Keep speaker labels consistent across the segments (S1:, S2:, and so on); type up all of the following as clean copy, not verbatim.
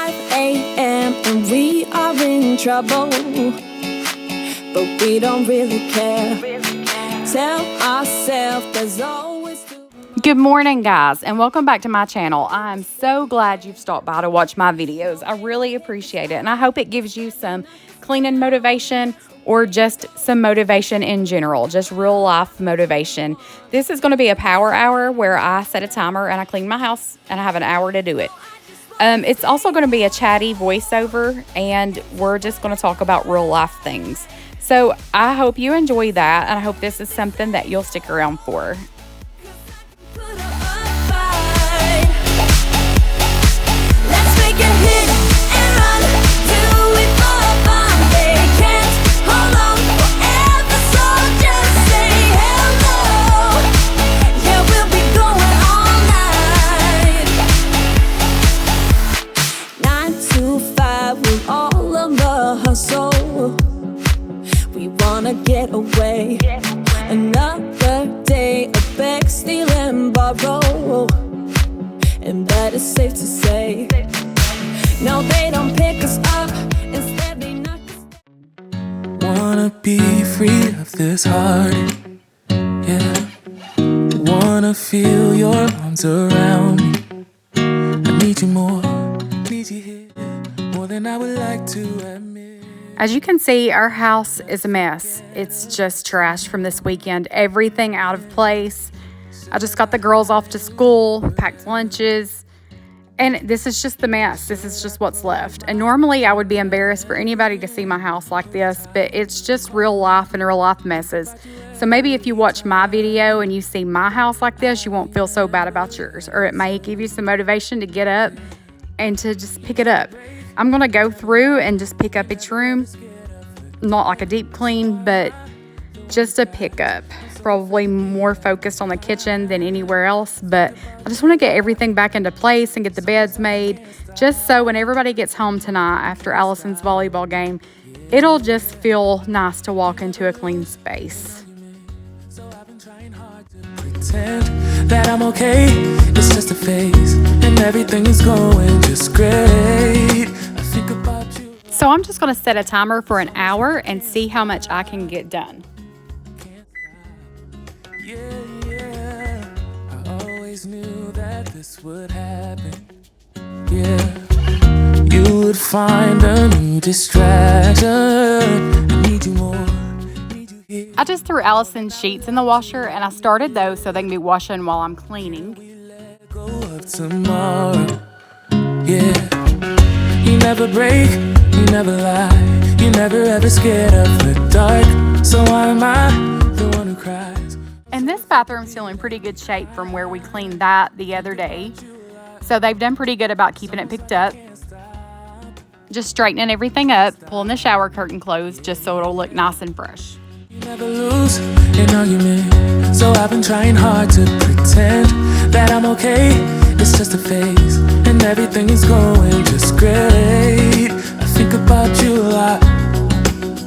S1: 5 a.m. and we are in trouble, but we don't really care. Tell ourselves there's always
S2: Good morning, guys, and welcome back to my channel. I'm so glad you've stopped by to watch my videos. I really appreciate it, and I hope it gives you some cleaning motivation or just some motivation in general, just real life motivation. This is going to be a power hour where I set a timer and I clean my house, and I have an hour to do it. It's also going to be a chatty voiceover, and we're just going to talk about real life things. So I hope you enjoy that, and I hope this is something that you'll stick around for.
S1: We wanna get away. Another day of beg, steal, and borrow, and that is safe to say. No, they don't pick us up. Instead they knock us down.
S3: Wanna be free of this heart, yeah. Wanna feel your arms around me. I need you more, need you here, more than I would like to admit.
S2: As you can see, our house is a mess. It's just trash from this weekend. Everything out of place. I just got the girls off to school, packed lunches, and this is just the mess. This is just what's left. And normally I would be embarrassed for anybody to see my house like this, but it's just real life and real life messes. So maybe if you watch my video and you see my house like this, you won't feel so bad about yours, or it may give you some motivation to get up and to just pick it up. I'm going to go through and just pick up each room. Not like a deep clean, but just a pickup. Probably more focused on the kitchen than anywhere else, but I just want to get everything back into place and get the beds made, just so when everybody gets home tonight after Allison's volleyball game, it'll just feel nice to walk into a clean space.
S3: So I've been trying hard to pretend that I'm okay. It's just a phase, and everything is going just great. I think about you.
S2: So I'm just going to set a timer for an hour and see how much I can get done.
S3: Yeah, I always knew that this would happen. Yeah, you would find a new distraction. I need you more, need you here.
S2: I just threw Allison's sheets in the washer, and I started those so they can be washing while I'm cleaning.
S3: We let go of tomorrow. Yeah, you never break, you never lie, you never ever scared of the dark. So why am I the one who cries?
S2: And this bathroom's still in pretty good shape from where we cleaned that the other day. So they've done pretty good about keeping it picked up. Just straightening everything up, pulling the shower curtain closed just so it'll look nice and fresh.
S3: You never lose an argument, so I've been trying hard to pretend that I'm okay. It's just a phase, and everything is going just great. I think about you a lot.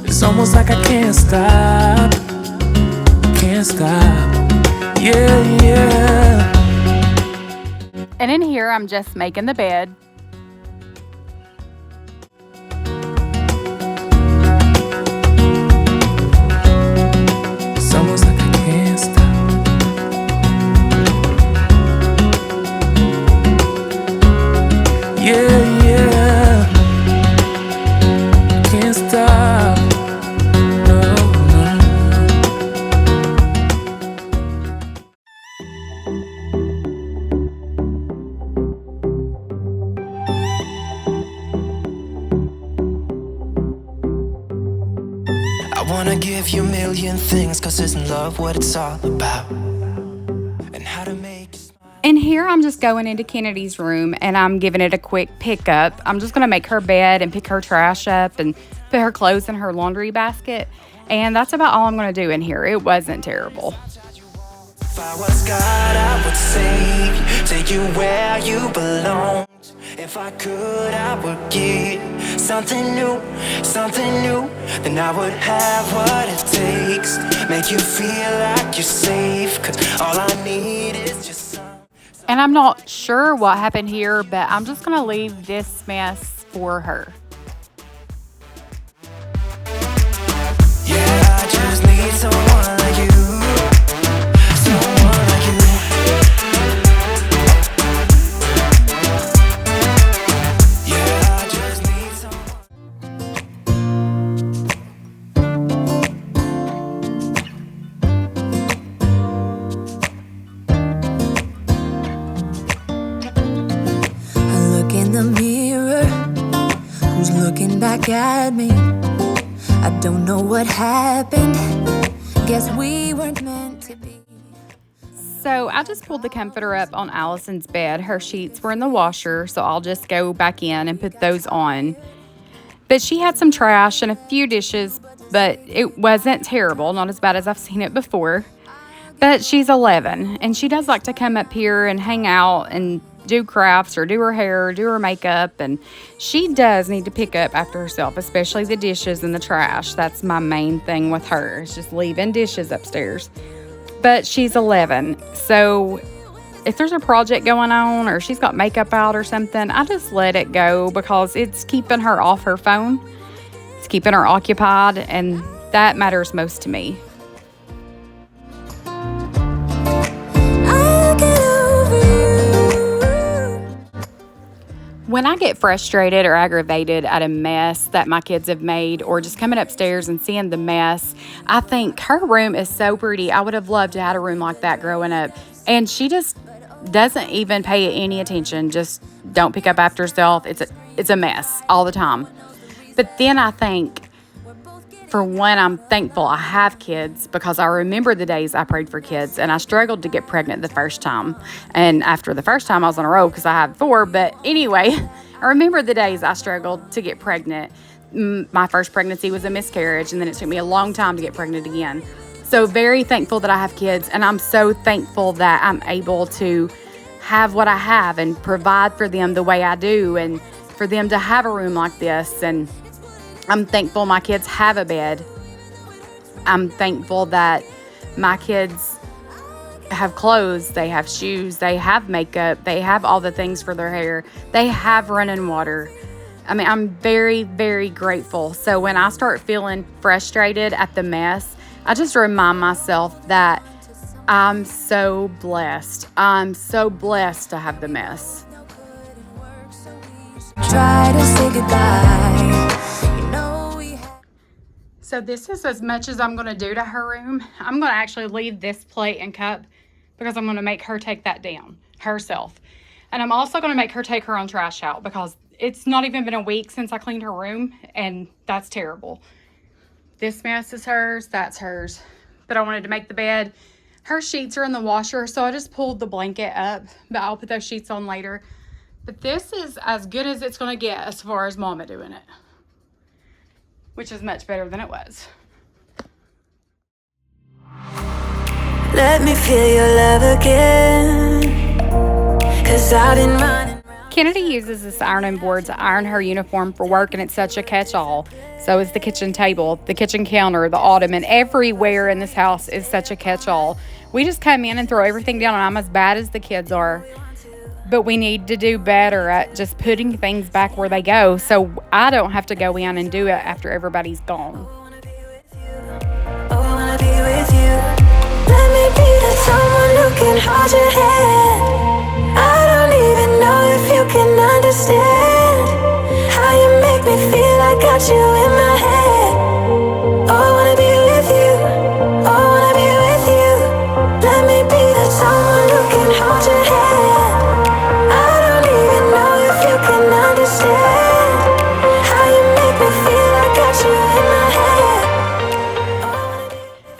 S3: It's almost like I can't stop. Can't stop. Yeah.
S2: And in here, I'm just making the bed.
S3: It's almost like I can't stop. Yeah. Can't stop. No.
S4: I wanna give you a million things, 'cause isn't love what it's all about? And how to make you smile.
S2: In here, I'm just going into Kennedy's room and I'm giving it a quick pickup. I'm just gonna make her bed and pick her trash up and put her clothes in her laundry basket. And that's about all I'm gonna do in here. It wasn't terrible.
S4: If I was God, I would save you, take you where you belong. If I could, I would give something new, then I would have what it takes. Make you feel like you're safe, 'cause all I need is just some.
S2: And I'm not sure what happened here, but I'm just going to leave this mess for her.
S4: Yeah, I just need someone like you. Someone like you. Yeah, I just need someone.
S1: I look in the mirror, who's looking back at me? I don't know what happened, guess we weren't meant to be.
S2: So I just pulled the comforter up on Allison's bed. Her sheets were in the washer, so I'll just go back in and put those on. But she had some trash and a few dishes, but it wasn't terrible, not as bad as I've seen it before. But she's 11, and she does like to come up here and hang out and do crafts or do her hair or do her makeup, and she does need to pick up after herself, especially the dishes and the trash. That's my main thing with her, is just leaving dishes upstairs. But she's 11, so if there's a project going on or she's got makeup out or something, I just let it go because it's keeping her off her phone. It's keeping her occupied, and that matters most to me. When I get frustrated or aggravated at a mess that my kids have made, or just coming upstairs and seeing the mess, I think her room is so pretty. I would have loved to have a room like that growing up. And she just doesn't even pay any attention. Just don't pick up after herself. It's a mess all the time. But then I think, for one, I'm thankful I have kids because I remember the days I prayed for kids, and I struggled to get pregnant the first time. And after the first time, I was on a roll because I had 4. But anyway, I remember the days I struggled to get pregnant. My first pregnancy was a miscarriage, and then it took me a long time to get pregnant again. So very thankful that I have kids, and I'm so thankful that I'm able to have what I have and provide for them the way I do, and for them to have a room like this. And I'm thankful my kids have a bed. I'm thankful that my kids have clothes, they have shoes, they have makeup, they have all the things for their hair, they have running water. I mean, I'm very, very grateful. So when I start feeling frustrated at the mess, I just remind myself that I'm so blessed. I'm so blessed to have the mess.
S1: Try to say goodbye.
S2: So this is as much as I'm going to do to her room. I'm going to actually leave this plate and cup because I'm going to make her take that down herself. And I'm also going to make her take her own trash out because it's not even been a week since I cleaned her room, and that's terrible. This mess is hers, that's hers. But I wanted to make the bed. Her sheets are in the washer, so I just pulled the blanket up, but I'll put those sheets on later. But this is as good as it's going to get as far as Mama doing it, which is much better than it was.
S1: Let me feel your love again, 'cause I've been running.
S2: Kennedy uses this ironing board to iron her uniform for work, and it's such a catch-all. So is the kitchen table, the kitchen counter, the ottoman, everywhere in this house is such a catch-all. We just come in and throw everything down, and I'm as bad as the kids are. But we need to do better at just putting things back where they go, so I don't have to go in and do it after everybody's gone.
S1: Let me be the someone who can hold your hand. I don't even know if you can understand how you make me feel. I got you in my head. Oh, I wanna be with you. Oh, I wanna be with you. Let me be the someone who can hold your hand. I don't even know if you can understand how you make me feel. I got you in my head.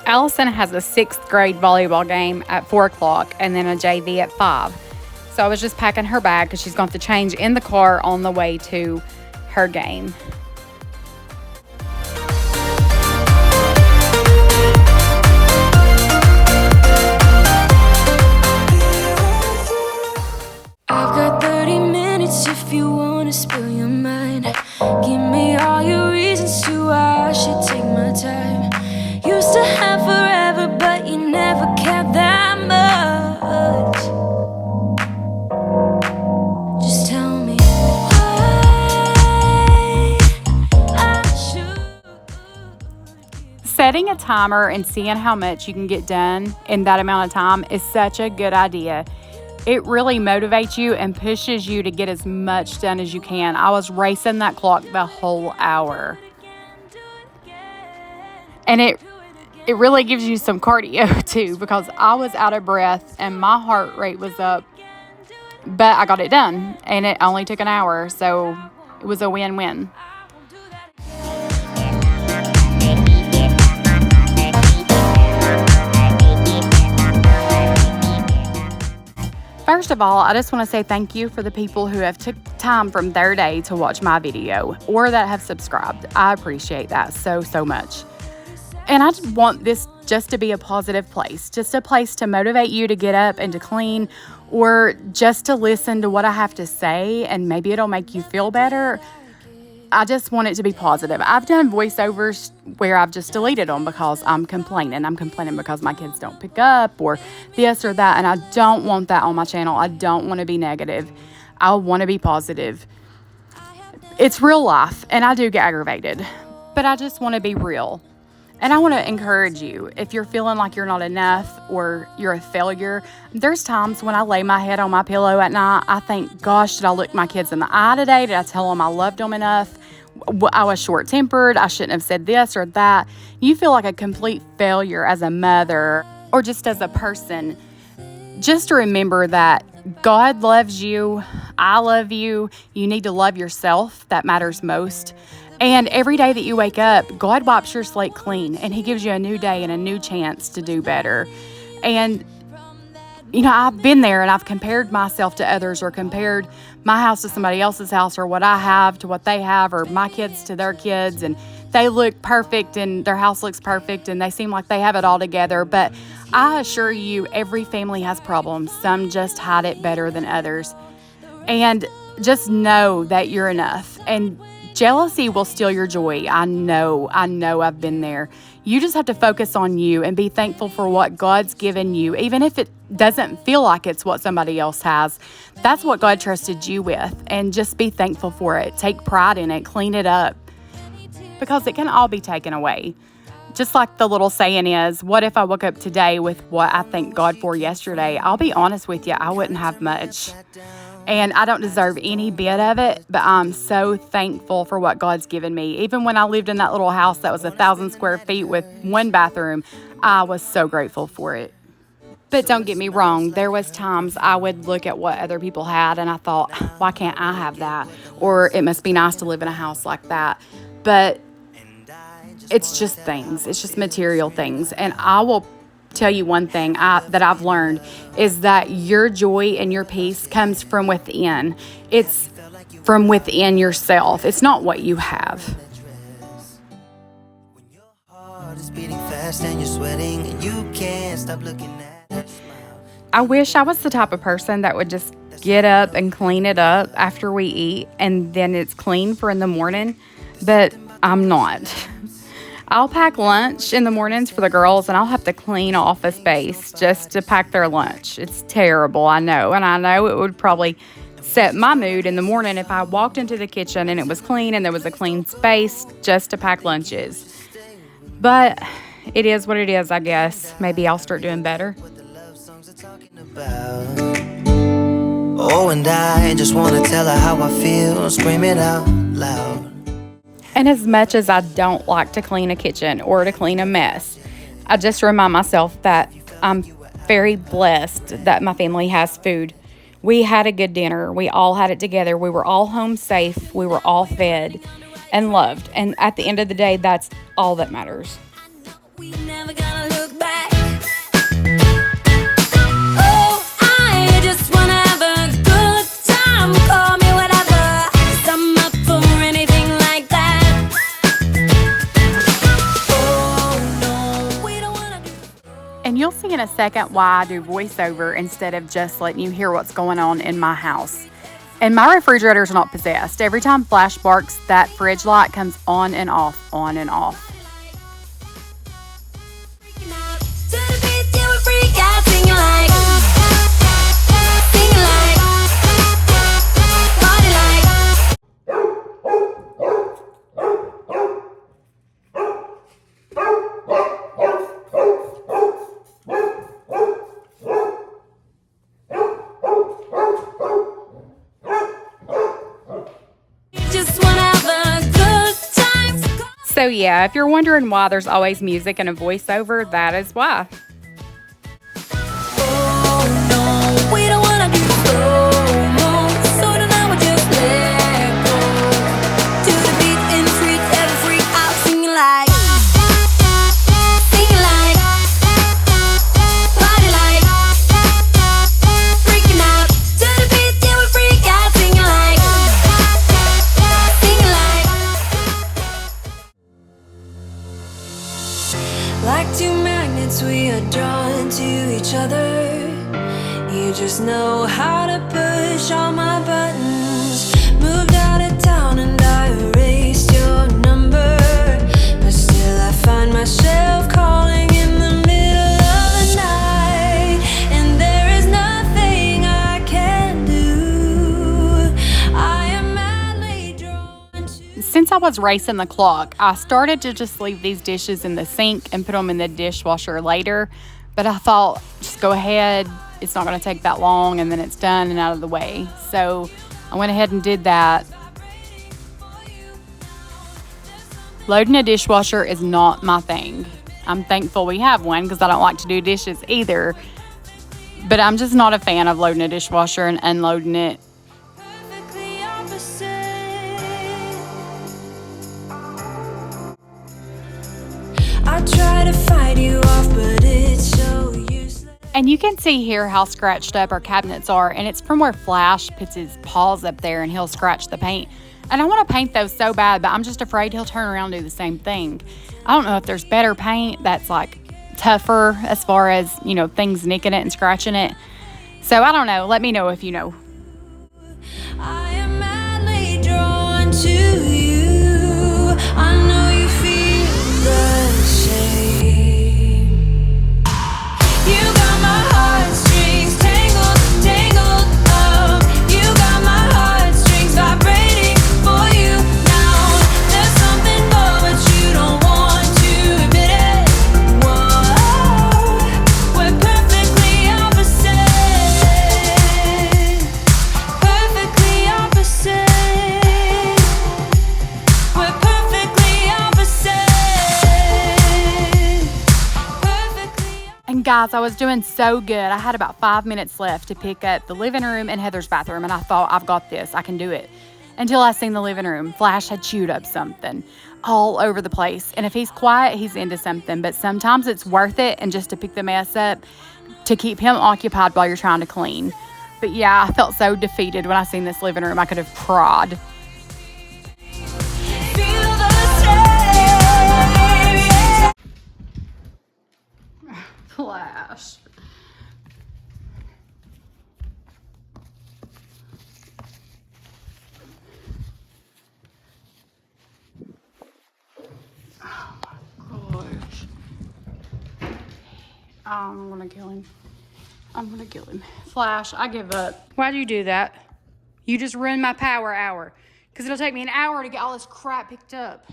S2: Allison has a 6th grade volleyball game at 4 o'clock and then a JV at 5. So I was just packing her bag because she's going to have to change in the car on the way to her game.
S1: I've got 30 minutes if you wanna spill your mind. Give me all your reasons to why I should take my time. Used to have forever, but you never cared that much.
S2: setting a timer and seeing how much you can get done in that amount of time is such a good idea. It really motivates you and pushes you to get as much done as you can. I was racing that clock the whole hour. And it really gives you some cardio too, because I was out of breath and my heart rate was up. But I got it done, and it only took an hour, so it was a win-win. First of all, I just want to say thank you for the people who have took time from their day to watch my video or that have subscribed. I appreciate that so much. And I just want this just to be a positive place, just a place to motivate you to get up and to clean, or just to listen to what I have to say, and maybe it'll make you feel better. I just want it to be positive. I've done voiceovers where I've just deleted them because I'm complaining. I'm complaining because my kids don't pick up or this or that, and I don't want that on my channel. I don't want to be negative. I want to be positive. It's real life, and I do get aggravated, but I just want to be real. And I want to encourage you, if you're feeling like you're not enough or you're a failure, there's times when I lay my head on my pillow at night, I think, gosh, did I look my kids in the eye today? Did I tell them I loved them enough? I was short-tempered. I shouldn't have said this or that. You feel like a complete failure as a mother or just as a person. Just remember that God loves you. I love you. You need to love yourself. That matters most. And every day that you wake up, God wipes your slate clean, and He gives you a new day and a new chance to do better. And, you know, I've been there, and I've compared myself to others, or compared my house to somebody else's house, or what I have to what they have, or my kids to their kids, and they look perfect, and their house looks perfect, and they seem like they have it all together. But I assure you, every family has problems. Some just hide it better than others. And just know that you're enough. And jealousy will steal your joy. I know I've been there. You just have to focus on you and be thankful for what God's given you, even if it doesn't feel like it's what somebody else has. That's what God trusted you with, and just be thankful for it. Take pride in it. Clean it up, because it can all be taken away. Just like the little saying is, what if I woke up today with what I thanked God for yesterday? I'll be honest with you, I wouldn't have much. And I don't deserve any bit of it, but I'm so thankful for what God's given me. Even when I lived in that little house that was 1,000 square feet with one bathroom, I was so grateful for it. But don't get me wrong, there was times I would look at what other people had and I thought, why can't I have that? Or it must be nice to live in a house like that. But it's just things. It's just material things. And I will tell you one thing that I've learned is that your joy and your peace comes from within. It's from within yourself. It's not what you have.
S4: When your heart is beating fast and you're sweating and you can't stop looking at her smile.
S2: I wish I was the type of person that would just get up and clean it up after we eat and then it's clean for in the morning, but I'm not. I'll pack lunch in the mornings for the girls, and I'll have to clean office space just to pack their lunch. It's terrible, I know. And I know it would probably set my mood in the morning if I walked into the kitchen and it was clean and there was a clean space just to pack lunches. But it is what it is, I guess. Maybe I'll start doing better.
S4: Oh, and I just want to tell her how I feel, scream it out loud.
S2: And as much as I don't like to clean a kitchen or to clean a mess, I just remind myself that I'm very blessed that my family has food. We had a good dinner. We all had it together. We were all home safe. We were all fed and loved. And at the end of the day, that's all that matters.
S1: We never gonna look back. Oh, I just wanna have a good time. Call me whatever, 'cause I'm up for anything like that. Oh no, we don't wanna do.
S2: And you'll see in a second why I do voiceover instead of just letting you hear what's going on in my house. And my refrigerator's not possessed. Every time Flash barks, that fridge light comes on and off, on and off.
S1: To the beat, yeah, we freak out, sing like, party like. Just wanna have a good time.
S2: So yeah, if you're wondering why there's always music and a voiceover, that is why.
S1: Oh no, we don't wanna do slow-mo, so tonight we just let go. To the beat and freak, every freak out, singing like, party like, freaking out. To the beat, yeah, we freak out, singing like, like two magnets, we are drawn to each other. You just know how to push all my buttons. Moved out of town and I erased your number, but still I find myself calling in the middle of the night, and there is nothing I can do. I am madly drawn to.
S2: Since I was racing the clock, I started to just leave these dishes in the sink and put them in the dishwasher later. But I thought, just go ahead. It's not going to take that long, and then it's done and out of the way. So I went ahead and did that. Loading a dishwasher is not my thing. I'm thankful we have one because I don't like to do dishes either. But I'm just not a fan of loading a dishwasher and unloading it.
S1: Perfectly opposite. I try to fight you off, but it's so useless.
S2: And you can see here how scratched up our cabinets are, and it's from where Flash puts his paws up there and he'll scratch the paint. And I want to paint those so bad, but I'm just afraid he'll turn around and do the same thing. I don't know if there's better paint that's like tougher as far as, you know, things nicking it and scratching it. So I don't know. Let me know if you know.
S1: I am madly drawn to you. I know you feel the same. You got my heartstrings tangled, tangled up. You got my heartstrings vibrating for you now. There's something more, but you don't want to admit it. Whoa, we're perfectly opposite. Perfectly opposite. We're perfectly opposite. Perfectly.
S2: And guys, I was doing so good. I had about 5 minutes left to pick up the living room and Heather's bathroom, and I thought, I've got this. I can do it. Until I seen the living room. Flash had chewed up something all over the place. And if he's quiet, he's into something. But sometimes it's worth it, and just to pick the mess up, to keep him occupied while you're trying to clean. But yeah, I felt so defeated when I seen this living room. I could have cried.
S1: Feel the same.
S2: Flash. Oh my gosh. I'm gonna kill him. I'm gonna kill him. Flash, I give up. Why'd you do that? You just ruined my power hour. Because it'll take me an hour to get all this crap picked up.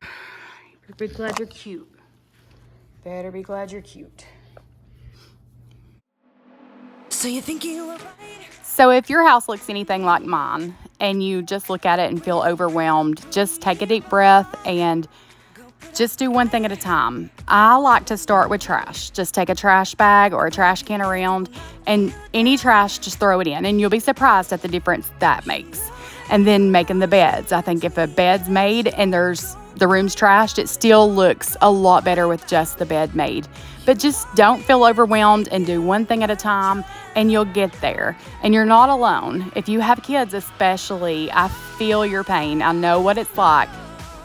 S2: Better be glad you're cute. Better be glad you're cute.
S1: So you think you were right?
S2: So if your house looks anything like mine and you just look at it and feel overwhelmed, just take a deep breath and just do one thing at a time. I like to start with trash. Just take a trash bag or a trash can around, and any trash, just throw it in, and you'll be surprised at the difference that makes. And then making the beds. I think if a bed's made and the room's trashed, it still looks a lot better with just the bed made. But just don't feel overwhelmed and do one thing at a time, and you'll get there. And you're not alone. If you have kids especially, I feel your pain. I know what it's like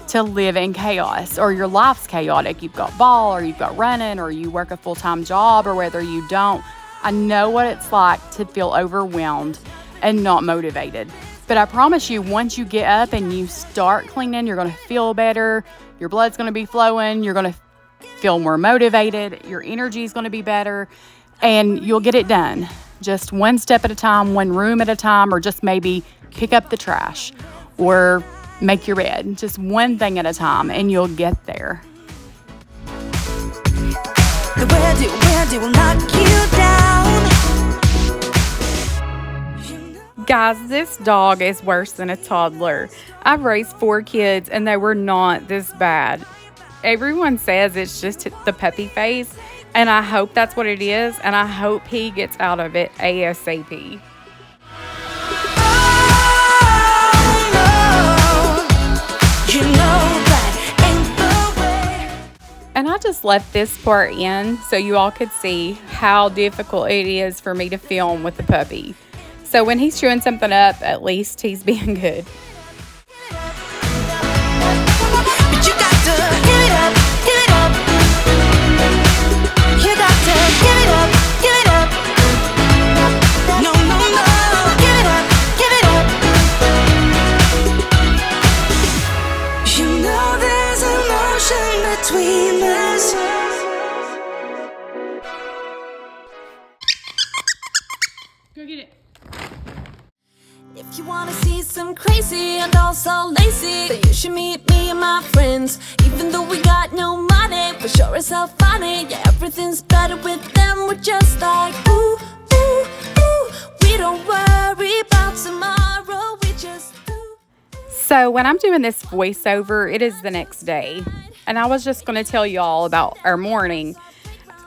S2: to live in chaos, or your life's chaotic. You've got ball, or you've got running, or you work a full-time job, or whether you don't. I know what it's like to feel overwhelmed and not motivated. But I promise you, once you get up and you start cleaning, you're going to feel better. Your blood's going to be flowing. You're going to feel more motivated. Your energy is going to be better, and you'll get it done. Just one step at a time, one room at a time, or just maybe pick up the trash or make your bed. Just one thing at a time, and you'll get there.
S1: The word it will knock you down.
S2: Guys, this dog is worse than a toddler. I've raised 4 kids and they were not this bad. Everyone says it's just the puppy phase, and I hope that's what it is, and I hope he gets out of it ASAP. And I just left this part in so you all could see how difficult it is for me to film with the puppy. So when he's chewing something up, at least he's being good.
S1: Go get it. If you wanna see some crazy and also lazy, then you should meet me and my friends. Even though we got no money, for sure as hell funny. Yeah, everything's better with them. We're just like ooh, ooh, ooh. We don't worry about tomorrow. We just do.
S2: So when I'm doing this voiceover, it is the next day. And I was just going to tell you all about our morning.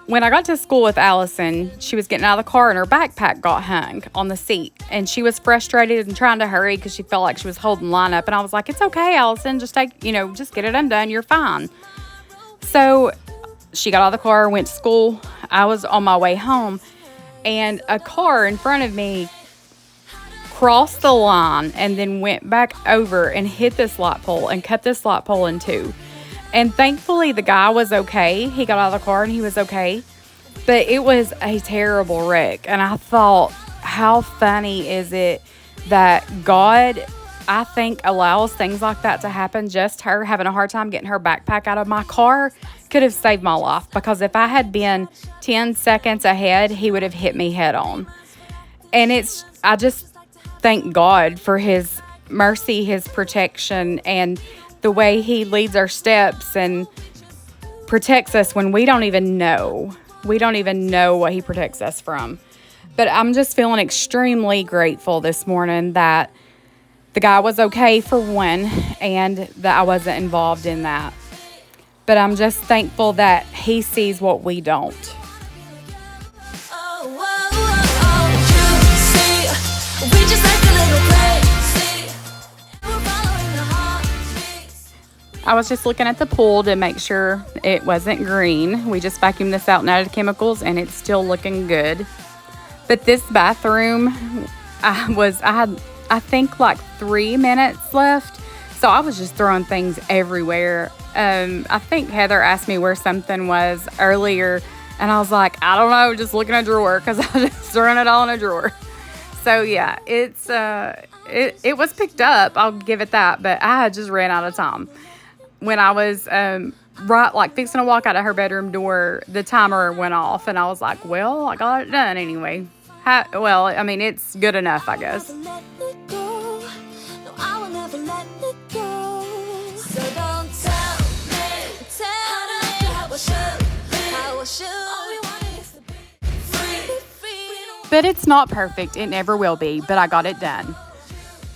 S2: When I got to school with Allison, she was getting out of the car and her backpack got hung on the seat. And she was frustrated and trying to hurry because she felt like she was holding line up. And I was like, it's okay, Allison. Just just get it undone. You're fine. So she got out of the car, went to school. I was on my way home. And a car in front of me crossed the line and then went back over and hit this light pole and cut this light pole in two. And thankfully, the guy was okay. He got out of the car and he was okay. But it was a terrible wreck. And I thought, how funny is it that God, I think, allows things like that to happen? Just her having a hard time getting her backpack out of my car could have saved my life. Because if I had been 10 seconds ahead, he would have hit me head on. And I just thank God for his mercy, his protection, and the way he leads our steps and protects us when we don't even know. We don't even know what he protects us from. But I'm just feeling extremely grateful this morning that the guy was okay for one and that I wasn't involved in that. But I'm just thankful that he sees what we don't. I was just looking at the pool to make sure it wasn't green. We just vacuumed this out and added chemicals, and it's still looking good. But this bathroom, I think like 3 minutes left, so I was just throwing things everywhere. I think Heather asked me where something was earlier, and I was like, I don't know, just look in a drawer, because I was just throwing it all in a drawer. So yeah, it was picked up, I'll give it that, but I had just ran out of time. When I was fixing to walk out of her bedroom door, the timer went off, and I was like, well, I got it done anyway. It's good enough, I guess. But it's not perfect. It never will be, but I got it done.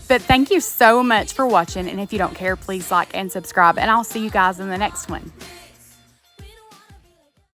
S2: But thank you so much for watching. And if you don't care, please like and subscribe. And I'll see you guys in the next one.